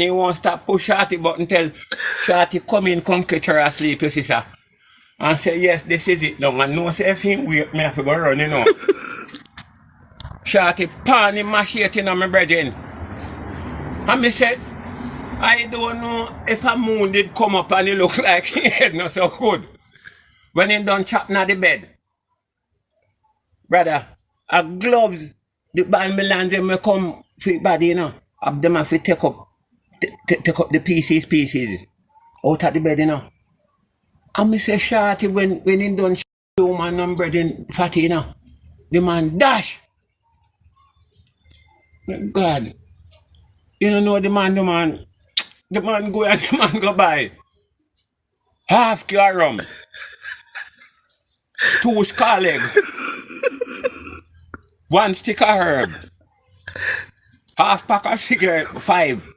he won't stop push Shorty button tell Shorty come in, come catch her asleep, you see, sir. And say, yes, this is it now. And no say if him wake me have to go run, you know. Shorty pan him machete on my brethren. And me said, I don't know if a moon did come up and he look like he head not so good. When he done chopping at the bed. Brother, a gloves, the Balmelans them will come for your body, you know. Have them have to take up the pieces out of the bed, you know. And me say Shorty when he done the woman and brethren fatty, you know. The man dash. God. You don't know the man go and the man go buy. Half kilo rum. 2 scar leg. 1 stick of herb. Half pack of cigarette, 5.